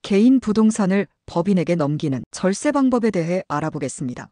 개인 부동산을 법인에게 넘기는 절세 방법에 대해 알아보겠습니다.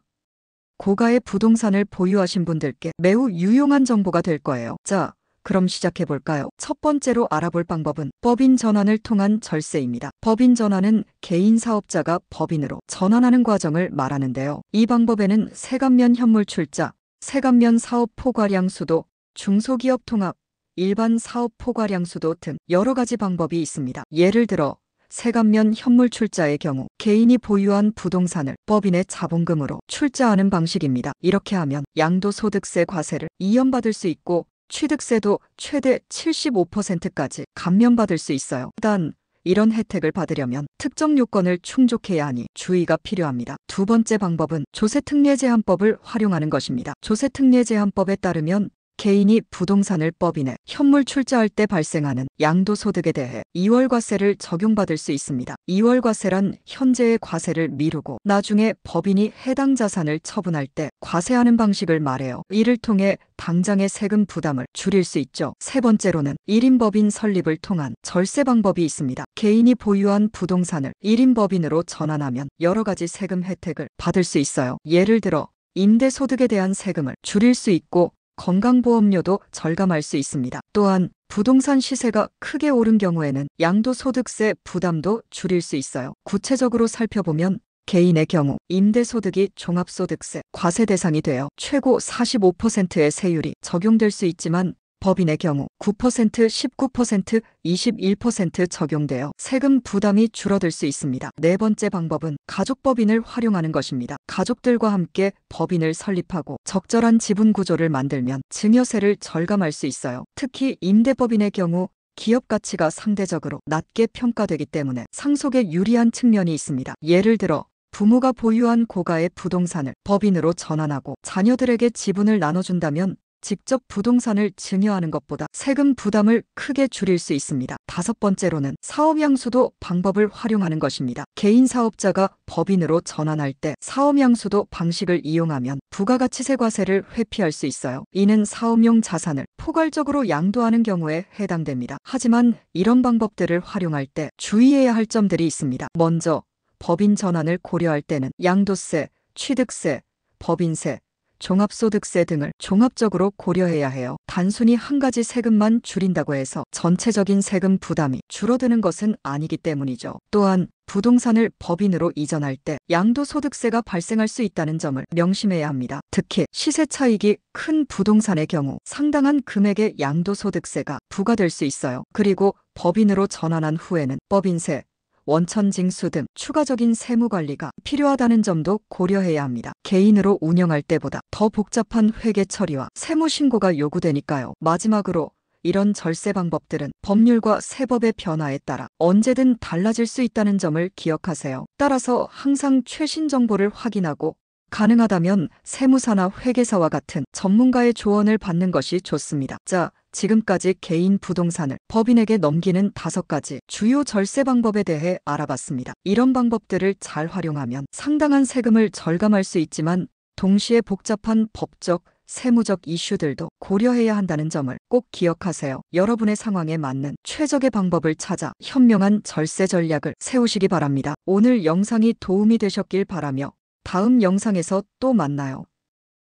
고가의 부동산을 보유하신 분들께 매우 유용한 정보가 될 거예요. 자, 그럼 시작해 볼까요? 첫 번째로 알아볼 방법은 법인 전환을 통한 절세입니다. 법인 전환은 개인 사업자가 법인으로 전환하는 과정을 말하는데요. 이 방법에는 세관면 현물 출자, 세관면 사업 포괄량 수도, 중소기업 통합, 일반 사업 포괄량 수도 등 여러 가지 방법이 있습니다. 예를 들어 세관면 현물 출자의 경우 개인이 보유한 부동산을 법인의 자본금으로 출자하는 방식입니다. 이렇게 하면 양도소득세 과세를 이연받을 수 있고 취득세도 최대 75%까지 감면받을 수 있어요. 단 이런 혜택을 받으려면 특정 요건을 충족해야 하니 주의가 필요합니다. 두 번째 방법은 조세특례제한법을 활용하는 것입니다. 조세특례제한법에 따르면 개인이 부동산을 법인에 현물 출자할 때 발생하는 양도소득에 대해 2월과세를 적용받을 수 있습니다. 2월과세란 현재의 과세를 미루고 나중에 법인이 해당 자산을 처분할 때 과세하는 방식을 말해요. 이를 통해 당장의 세금 부담을 줄일 수 있죠. 세 번째로는 1인 법인 설립을 통한 절세 방법이 있습니다. 개인이 보유한 부동산을 1인 법인으로 전환하면 여러 가지 세금 혜택을 받을 수 있어요. 예를 들어 임대소득에 대한 세금을 줄일 수 있고 건강보험료도 절감할 수 있습니다. 또한 부동산 시세가 크게 오른 경우에는 양도소득세 부담도 줄일 수 있어요. 구체적으로 살펴보면 개인의 경우 임대소득이 종합소득세 과세 대상이 되어 최고 45%의 세율이 적용될 수 있지만 법인의 경우 9%, 19%, 21% 적용되어 세금 부담이 줄어들 수 있습니다. 네 번째 방법은 가족법인을 활용하는 것입니다. 가족들과 함께 법인을 설립하고 적절한 지분 구조를 만들면 증여세를 절감할 수 있어요. 특히 임대법인의 경우 기업 가치가 상대적으로 낮게 평가되기 때문에 상속에 유리한 측면이 있습니다. 예를 들어 부모가 보유한 고가의 부동산을 법인으로 전환하고 자녀들에게 지분을 나눠준다면 직접 부동산을 증여하는 것보다 세금 부담을 크게 줄일 수 있습니다. 다섯 번째로는 사업양수도 방법을 활용하는 것입니다. 개인 사업자가 법인으로 전환할 때 사업양수도 방식을 이용하면 부가가치세 과세를 회피할 수 있어요. 이는 사업용 자산을 포괄적으로 양도하는 경우에 해당됩니다. 하지만 이런 방법들을 활용할 때 주의해야 할 점들이 있습니다. 먼저 법인 전환을 고려할 때는 양도세, 취득세, 법인세, 종합소득세 등을 종합적으로 고려해야 해요. 단순히 한 가지 세금만 줄인다고 해서 전체적인 세금 부담이 줄어드는 것은 아니기 때문이죠. 또한 부동산을 법인으로 이전할 때 양도소득세가 발생할 수 있다는 점을 명심해야 합니다. 특히 시세 차익이 큰 부동산의 경우 상당한 금액의 양도소득세가 부과될 수 있어요. 그리고 법인으로 전환한 후에는 법인세, 원천징수 등 추가적인 세무관리가 필요하다는 점도 고려해야 합니다. 개인으로 운영할 때보다 더 복잡한 회계 처리와 세무신고가 요구되니까요. 마지막으로 이런 절세 방법들은 법률과 세법의 변화에 따라 언제든 달라질 수 있다는 점을 기억하세요. 따라서 항상 최신 정보를 확인하고 가능하다면 세무사나 회계사와 같은 전문가의 조언을 받는 것이 좋습니다. 자, 지금까지 개인 부동산을 법인에게 넘기는 5가지 주요 절세 방법에 대해 알아봤습니다. 이런 방법들을 잘 활용하면 상당한 세금을 절감할 수 있지만 동시에 복잡한 법적, 세무적 이슈들도 고려해야 한다는 점을 꼭 기억하세요. 여러분의 상황에 맞는 최적의 방법을 찾아 현명한 절세 전략을 세우시기 바랍니다. 오늘 영상이 도움이 되셨길 바라며 다음 영상에서 또 만나요.